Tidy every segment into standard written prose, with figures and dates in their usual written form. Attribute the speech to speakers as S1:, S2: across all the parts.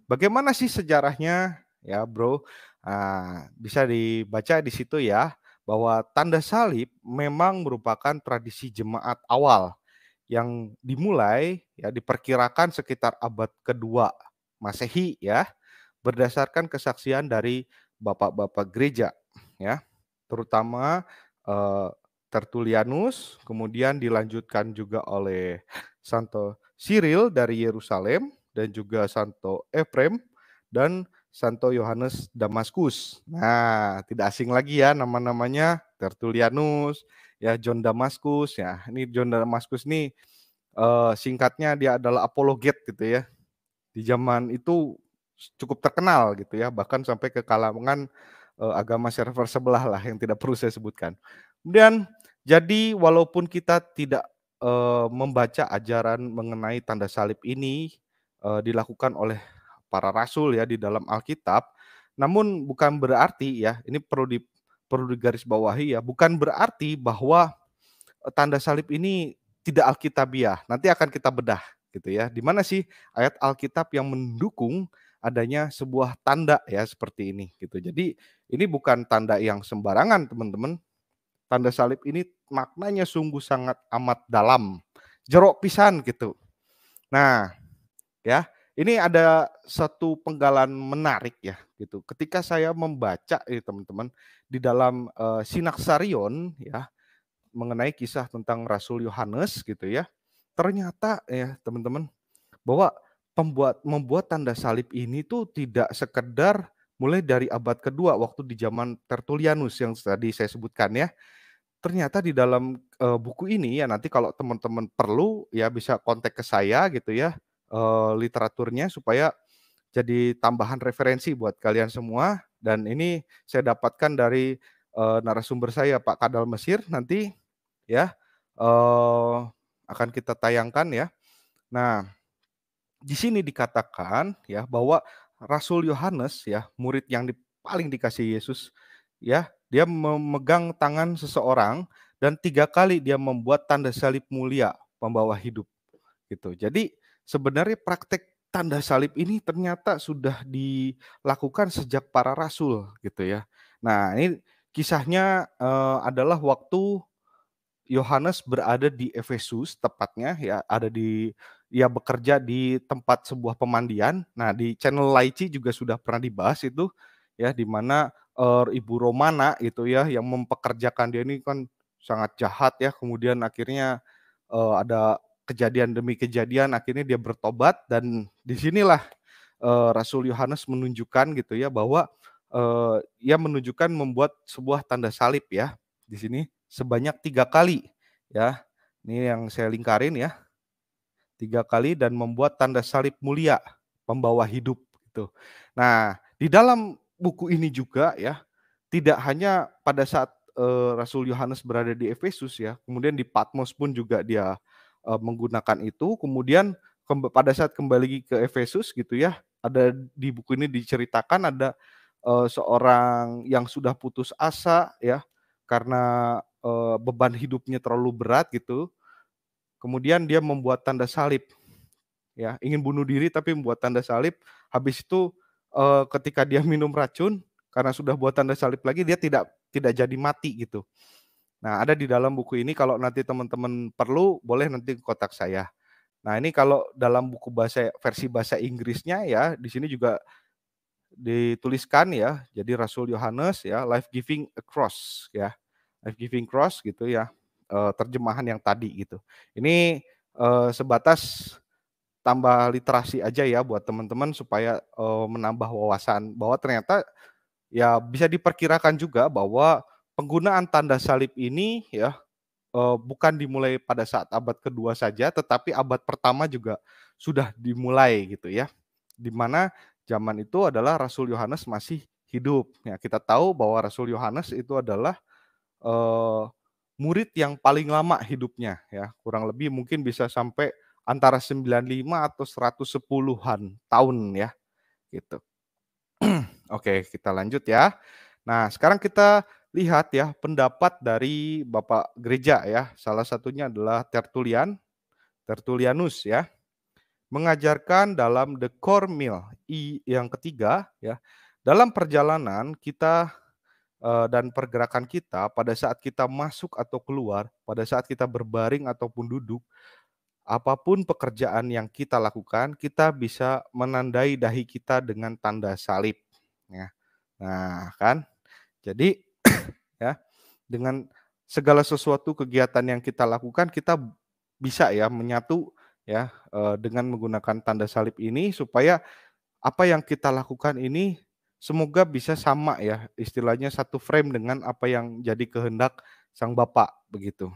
S1: bagaimana sih sejarahnya ya, Bro? Bisa dibaca di situ ya, bahwa tanda salib memang merupakan tradisi jemaat awal yang dimulai ya diperkirakan sekitar abad kedua Masehi ya, berdasarkan kesaksian dari bapak-bapak gereja ya, terutama, eee, Tertullianus, kemudian dilanjutkan juga oleh Santo Cyril dari Yerusalem dan juga Santo Efrem dan Santo Yohanes Damaskus. Nah, tidak asing lagi ya nama-namanya, Tertullianus, ya John Damaskus, ya ini John Damaskus nih, singkatnya dia adalah apologet gitu ya. Di zaman itu cukup terkenal gitu ya, bahkan sampai ke kalangan, agama server sebelah lah yang tidak perlu saya sebutkan. Kemudian jadi walaupun kita tidak, membaca ajaran mengenai tanda salib ini, dilakukan oleh para rasul ya di dalam Alkitab, namun bukan berarti ya, ini perlu digarisbawahi ya, bukan berarti bahwa tanda salib ini tidak alkitabiah, nanti akan kita bedah gitu ya. Di mana sih ayat Alkitab yang mendukung adanya sebuah tanda ya seperti ini gitu. Jadi ini bukan tanda yang sembarangan teman-teman. Tanda salib ini maknanya sungguh sangat amat dalam, jero pisan gitu. Nah, ya, ini ada satu penggalan menarik ya gitu. Ketika saya membaca ini teman-teman di dalam, Sinaksarion ya, mengenai kisah tentang Rasul Yohanes gitu ya. Ternyata ya teman-teman, bahwa membuat tanda salib ini tuh tidak sekedar mulai dari abad kedua waktu di zaman Tertullianus yang tadi saya sebutkan ya. Ternyata di dalam, buku ini ya nanti kalau teman-teman perlu ya bisa kontak ke saya gitu ya, literaturnya supaya jadi tambahan referensi buat kalian semua dan ini saya dapatkan dari, narasumber saya Pak Kadal Mesir nanti ya, akan kita tayangkan ya. Nah, di sini dikatakan ya bahwa Rasul Yohanes ya, murid yang paling dikasihi Yesus ya, dia memegang tangan seseorang dan 3 kali dia membuat tanda salib mulia pembawa hidup gitu. Jadi sebenarnya praktek tanda salib ini ternyata sudah dilakukan sejak para rasul gitu ya. Nah, ini kisahnya, adalah waktu Yohanes berada di Efesus tepatnya ya, ia bekerja di tempat sebuah pemandian. Nah, di channel Laici juga sudah pernah dibahas itu ya, di mana, Ibu Romana itu ya, yang mempekerjakan dia ini kan sangat jahat ya, kemudian akhirnya, ada kejadian demi kejadian, akhirnya dia bertobat dan disinilah Rasul Yohanes menunjukkan gitu ya, bahwa, ia menunjukkan membuat sebuah tanda salib ya, di sini sebanyak 3 kali ya. Ini yang saya lingkarin ya, 3 kali dan membuat tanda salib mulia, pembawa hidup gitu. Nah, di dalam buku ini juga ya, tidak hanya pada saat, Rasul Yohanes berada di Efesus ya, kemudian di Patmos pun juga dia, menggunakan itu, kemudian pada saat kembali ke Efesus gitu ya, ada di buku ini diceritakan ada, seorang yang sudah putus asa ya, karena, beban hidupnya terlalu berat gitu, kemudian dia membuat tanda salib ya, ingin bunuh diri tapi membuat tanda salib, habis itu, ketika dia minum racun, karena sudah buat tanda salib lagi dia tidak jadi mati gitu. Nah, ada di dalam buku ini kalau nanti teman-teman perlu boleh nanti kontak saya. Nah, ini kalau dalam buku versi bahasa Inggrisnya ya, di sini juga dituliskan ya, jadi Rasul Yohanes ya, Life Giving a Cross ya, Life Giving Cross gitu ya, terjemahan yang tadi gitu. Ini, sebatas tambah literasi aja ya buat teman-teman supaya, menambah wawasan bahwa ternyata ya bisa diperkirakan juga bahwa penggunaan tanda salib ini ya, bukan dimulai pada saat abad kedua saja, tetapi abad pertama juga sudah dimulai gitu ya. Di mana zaman itu adalah Rasul Yohanes masih hidup. Ya kita tahu bahwa Rasul Yohanes itu adalah, eee, murid yang paling lama hidupnya ya, kurang lebih mungkin bisa sampai antara 95 atau 110-an tahun ya, gitu. Oke, kita lanjut ya. Nah, sekarang kita lihat ya pendapat dari Bapak Gereja ya, salah satunya adalah Tertullianus ya. mengajarkan dalam the core meal, yang ketiga ya, dalam perjalanan kita, dan pergerakan kita pada saat kita masuk atau keluar, pada saat kita berbaring ataupun duduk, apapun pekerjaan yang kita lakukan, kita bisa menandai dahi kita dengan tanda salib, ya. Nah kan, jadi ya, dengan segala sesuatu kegiatan yang kita lakukan, kita bisa ya menyatu ya, dengan menggunakan tanda salib ini supaya apa yang kita lakukan ini semoga bisa sama ya, istilahnya satu frame dengan apa yang jadi kehendak Sang Bapa, begitu.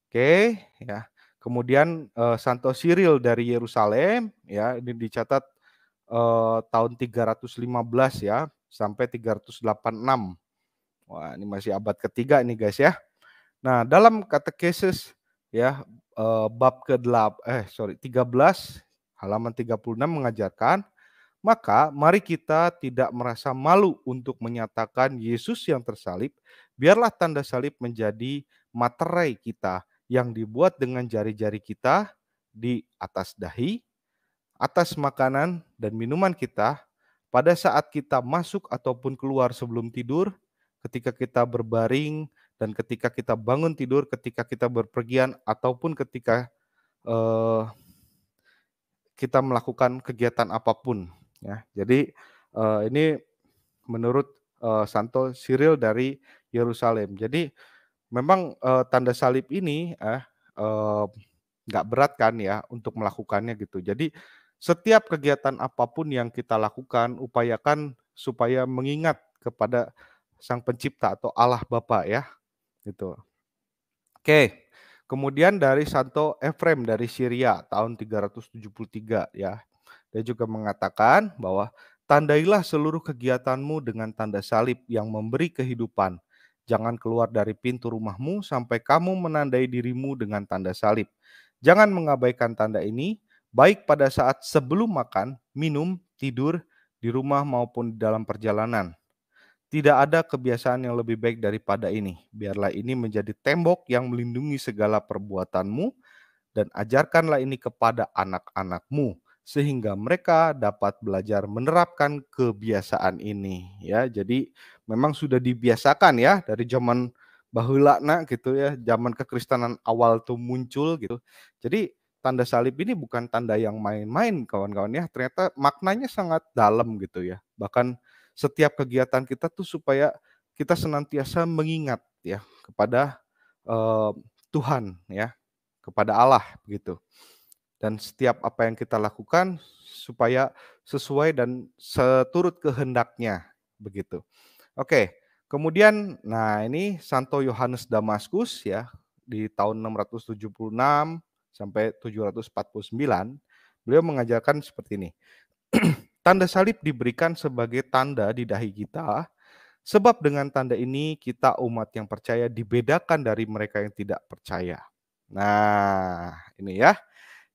S1: Oke, ya. Kemudian, Santo Cyril dari Yerusalem, ya, ini dicatat, tahun 315 ya, sampai 386. Wah, ini masih abad ketiga nih, guys, ya. Nah, dalam katekesis ya, bab 13, halaman 36 mengajarkan, "Maka mari kita tidak merasa malu untuk menyatakan Yesus yang tersalib, biarlah tanda salib menjadi materai kita yang dibuat dengan jari-jari kita di atas dahi, atas makanan dan minuman kita, pada saat kita masuk ataupun keluar sebelum tidur, ketika kita berbaring, dan ketika kita bangun tidur, ketika kita berpergian, ataupun ketika eh, kita melakukan kegiatan apapun." Ya, jadi ini menurut Santo Cyril dari Yerusalem. Jadi memang tanda salib ini nggak berat kan ya untuk melakukannya gitu. Jadi setiap kegiatan apapun yang kita lakukan, upayakan supaya mengingat kepada Sang Pencipta atau Allah Bapa ya, gitu. Oke, kemudian dari Santo Efrem dari Syria tahun 373 ya. Dia juga mengatakan bahwa tandailah seluruh kegiatanmu dengan tanda salib yang memberi kehidupan. Jangan keluar dari pintu rumahmu sampai kamu menandai dirimu dengan tanda salib. Jangan mengabaikan tanda ini, baik pada saat sebelum makan, minum, tidur, di rumah maupun di dalam perjalanan. Tidak ada kebiasaan yang lebih baik daripada ini. Biarlah ini menjadi tembok yang melindungi segala perbuatanmu, dan ajarkanlah ini kepada anak-anakmu sehingga mereka dapat belajar menerapkan kebiasaan ini ya. Jadi memang sudah dibiasakan ya dari zaman baheula gitu ya, zaman kekristenan awal tuh muncul gitu. Jadi tanda salib ini bukan tanda yang main-main kawan-kawan ya, ternyata maknanya sangat dalam gitu ya. Bahkan setiap kegiatan kita tuh supaya kita senantiasa mengingat ya kepada eh, Tuhan ya, kepada Allah begitu. Dan setiap apa yang kita lakukan supaya sesuai dan seturut kehendaknya begitu. Oke, kemudian nah ini Santo Yohanes Damaskus ya di tahun 676 sampai 749 beliau mengajarkan seperti ini. Tanda salib diberikan sebagai tanda di dahi kita, sebab dengan tanda ini kita umat yang percaya dibedakan dari mereka yang tidak percaya. Nah, ini ya.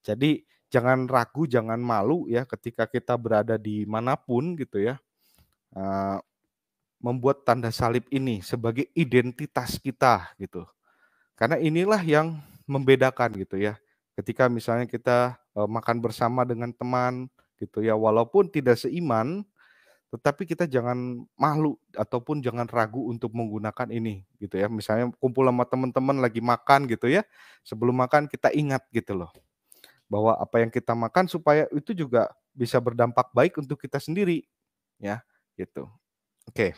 S1: Jadi jangan ragu, jangan malu ya ketika kita berada di manapun gitu ya, eee, membuat tanda salib ini sebagai identitas kita gitu. Karena inilah yang membedakan gitu ya. Ketika misalnya kita, makan bersama dengan teman gitu ya, walaupun tidak seiman, tetapi kita jangan malu ataupun jangan ragu untuk menggunakan ini gitu ya. Misalnya kumpul sama teman-teman lagi makan gitu ya, sebelum makan kita ingat gitu loh, bahwa apa yang kita makan supaya itu juga bisa berdampak baik untuk kita sendiri, ya, gitu. Oke.